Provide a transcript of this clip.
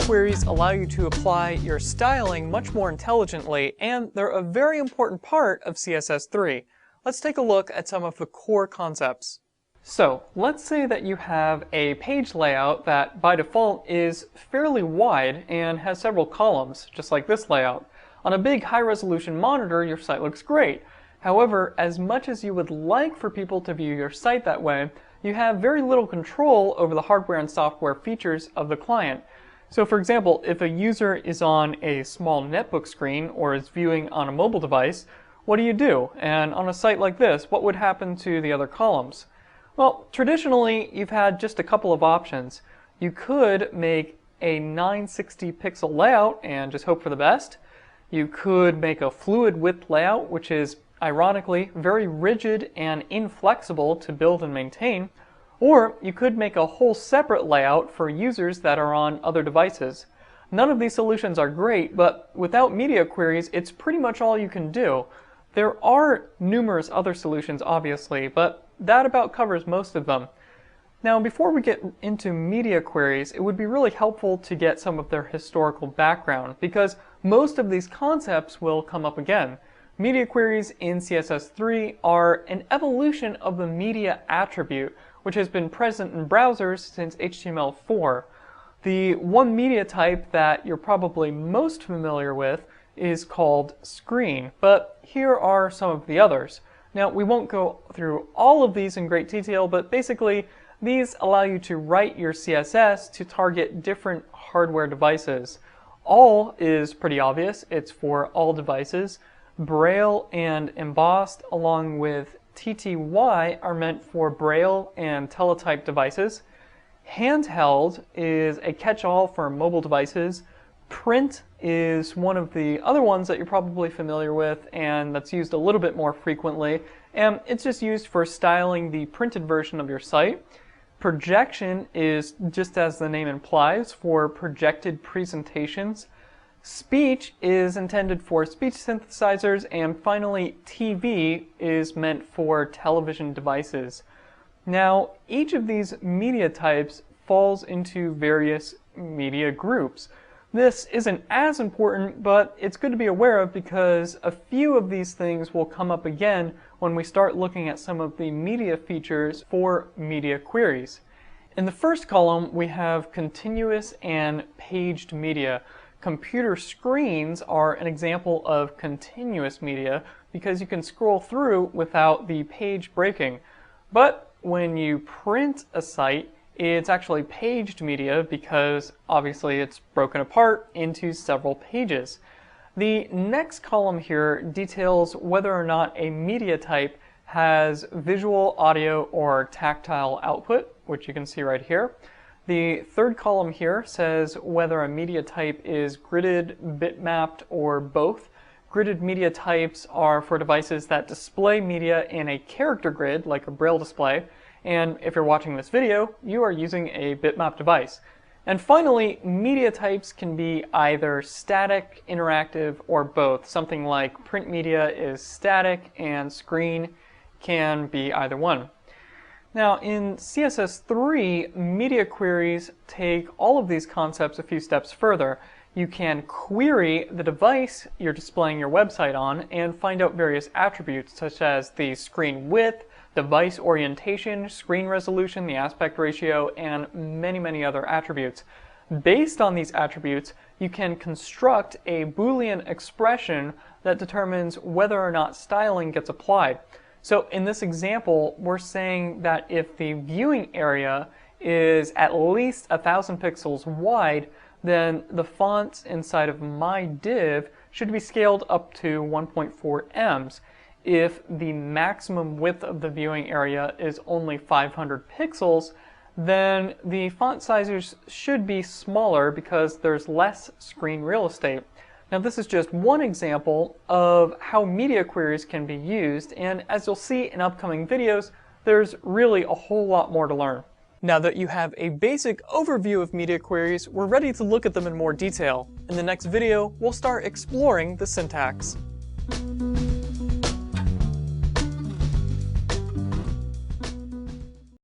queries allow you to apply your styling much more intelligently, and they're a very important part of CSS3. Let's take a look at some of the core concepts. So, let's say that you have a page layout that by default is fairly wide and has several columns, just like this layout. On a big high-resolution monitor, your site looks great. However, as much as you would like for people to view your site that way, you have very little control over the hardware and software features of the client. So for example, if a user is on a small netbook screen or is viewing on a mobile device, what do you do? And on a site like this, what would happen to the other columns? Well, traditionally, you've had just a couple of options. You could make a 960 pixel layout and just hope for the best. You could make a fluid width layout, which is ironically very rigid and inflexible to build and maintain. Or you could make a whole separate layout for users that are on other devices. None of these solutions are great, but without media queries, it's pretty much all you can do. There are numerous other solutions, obviously, but that about covers most of them. Now, before we get into media queries, it would be really helpful to get some of their historical background, because most of these concepts will come up again. Media queries in CSS3 are an evolution of the media attribute, which has been present in browsers since HTML4. The one media type that you're probably most familiar with is called screen, but here are some of the others. Now, we won't go through all of these in great detail, but basically these allow you to write your CSS to target different hardware devices. All is pretty obvious, it's for all devices. Braille and embossed along with TTY are meant for Braille and teletype devices. Handheld is a catch-all for mobile devices. Print is one of the other ones that you're probably familiar with and that's used a little bit more frequently, and it's just used for styling the printed version of your site. Projection is, just as the name implies, for projected presentations. Speech is intended for speech synthesizers, and finally TV is meant for television devices. Now, each of these media types falls into various media groups. This isn't as important, but it's good to be aware of because a few of these things will come up again when we start looking at some of the media features for media queries. In the first column, we have continuous and paged media. Computer screens are an example of continuous media because you can scroll through without the page breaking. But when you print a site, it's actually paged media because obviously it's broken apart into several pages. The next column here details whether or not a media type has visual, audio, or tactile output, which you can see right here. The third column here says whether a media type is gridded, bitmapped, or both. Gridded media types are for devices that display media in a character grid, like a Braille display, and if you're watching this video, you are using a bitmap device. And finally, media types can be either static, interactive, or both. Something like print media is static and screen can be either one. Now, in CSS3, media queries take all of these concepts a few steps further. You can query the device you're displaying your website on and find out various attributes such as the screen width, device orientation, screen resolution, the aspect ratio, and many other attributes. Based on these attributes, you can construct a Boolean expression that determines whether or not styling gets applied. So in this example, we're saying that if the viewing area is at least 1,000 pixels wide, then the fonts inside of my div should be scaled up to 1.4 ems. If the maximum width of the viewing area is only 500 pixels, then the font sizes should be smaller because there's less screen real estate. Now, this is just one example of how media queries can be used, and as you'll see in upcoming videos, there's really a whole lot more to learn. Now that you have a basic overview of media queries, we're ready to look at them in more detail. In the next video, we'll start exploring the syntax.